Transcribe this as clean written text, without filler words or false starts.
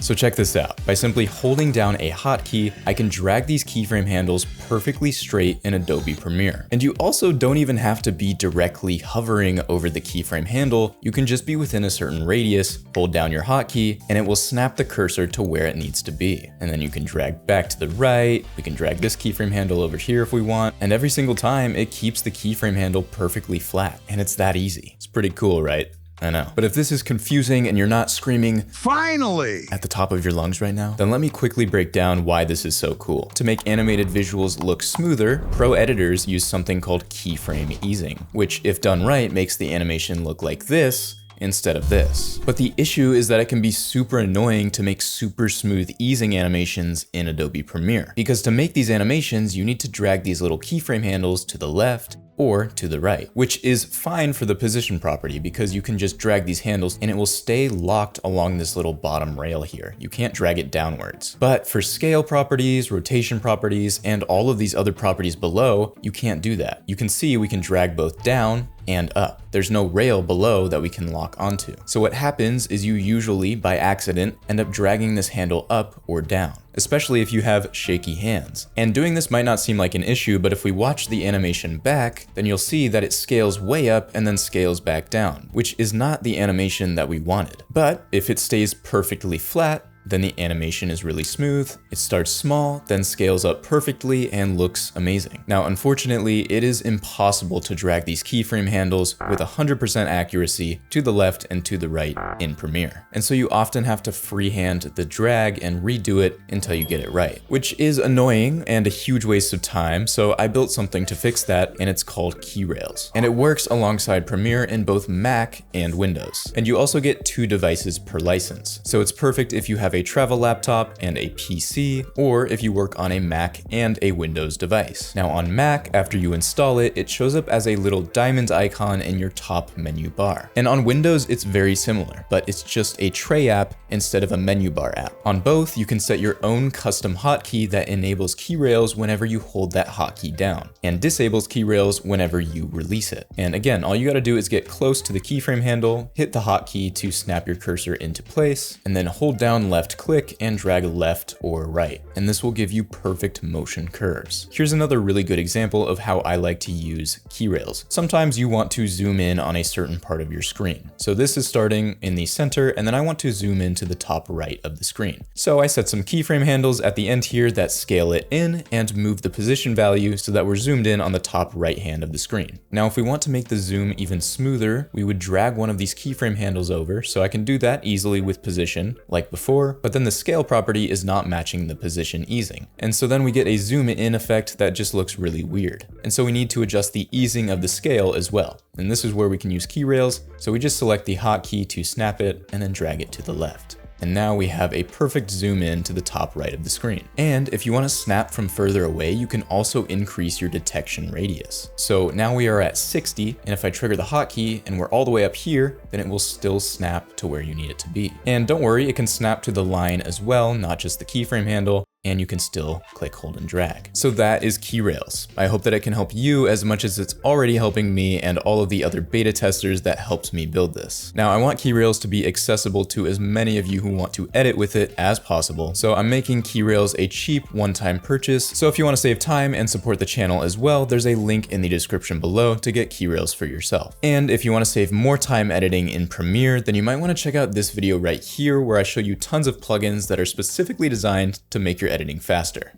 So check this out. By simply holding down a hotkey, I can drag these keyframe handles perfectly straight in Adobe Premiere. And you also don't even have to be directly hovering over the keyframe handle. You can just be within a certain radius, hold down your hotkey, and it will snap the cursor to where it needs to be. And then you can drag back to the right. We can drag this keyframe handle over here if we want. And every single time it keeps the keyframe handle perfectly flat. And it's that easy. It's pretty cool, right? I know. But if this is confusing and you're not screaming, "Finally!" at the top of your lungs right now, then let me quickly break down why this is so cool. To make animated visuals look smoother, pro editors use something called keyframe easing, which if done right makes the animation look like this instead of this. But the issue is that it can be super annoying to make super smooth easing animations in Adobe Premiere. Because to make these animations, you need to drag these little keyframe handles to the left or to the right, which is fine for the position property because you can just drag these handles and it will stay locked along this little bottom rail here. You can't drag it downwards. But for scale properties, rotation properties, and all of these other properties below, you can't do that. You can see we can drag both down and up. There's no rail below that we can lock onto. So what happens is you usually, by accident, end up dragging this handle up or down, especially if you have shaky hands. And doing this might not seem like an issue, but if we watch the animation back, then you'll see that it scales way up and then scales back down, which is not the animation that we wanted. But if it stays perfectly flat, then the animation is really smooth. It starts small, then scales up perfectly and looks amazing. Now, unfortunately, it is impossible to drag these keyframe handles with 100% accuracy to the left and to the right in Premiere. And so you often have to freehand the drag and redo it until you get it right, which is annoying and a huge waste of time. So I built something to fix that, and it's called Keyrails. And it works alongside Premiere in both Mac and Windows. And you also get 2 devices per license. So it's perfect if you have a travel laptop and a PC, or if you work on a Mac and a Windows device. Now on Mac, after you install it, it shows up as a little diamond icon in your top menu bar. And on Windows, it's very similar, but it's just a tray app instead of a menu bar app. On both, you can set your own custom hotkey that enables Keyrails whenever you hold that hotkey down, and disables Keyrails whenever you release it. And again, all you gotta do is get close to the keyframe handle, hit the hotkey to snap your cursor into place, and then hold down left click and drag left or right. And this will give you perfect motion curves. Here's another really good example of how I like to use Keyrails. Sometimes you want to zoom in on a certain part of your screen. So this is starting in the center, and then I want to zoom into the top right of the screen. So I set some keyframe handles at the end here that scale it in and move the position value so that we're zoomed in on the top right hand of the screen. Now, if we want to make the zoom even smoother, we would drag one of these keyframe handles over. So I can do that easily with position like before, but then the scale property is not matching the position easing. And so then we get a zoom in effect that just looks really weird. And so we need to adjust the easing of the scale as well. And this is where we can use Keyrails. So we just select the hotkey to snap it and then drag it to the left. And now we have a perfect zoom in to the top right of the screen. And if you want to snap from further away, you can also increase your detection radius. So now we are at 60, and if I trigger the hotkey and we're all the way up here, then it will still snap to where you need it to be. And don't worry, it can snap to the line as well, not just the keyframe handle, and you can still click, hold, and drag. So that is Keyrails. I hope that it can help you as much as it's already helping me and all of the other beta testers that helped me build this. Now, I want Keyrails to be accessible to as many of you who want to edit with it as possible. So I'm making Keyrails a cheap one-time purchase. So if you want to save time and support the channel as well, there's a link in the description below to get Keyrails for yourself. And if you want to save more time editing in Premiere, then you might want to check out this video right here where I show you tons of plugins that are specifically designed to make your editing faster.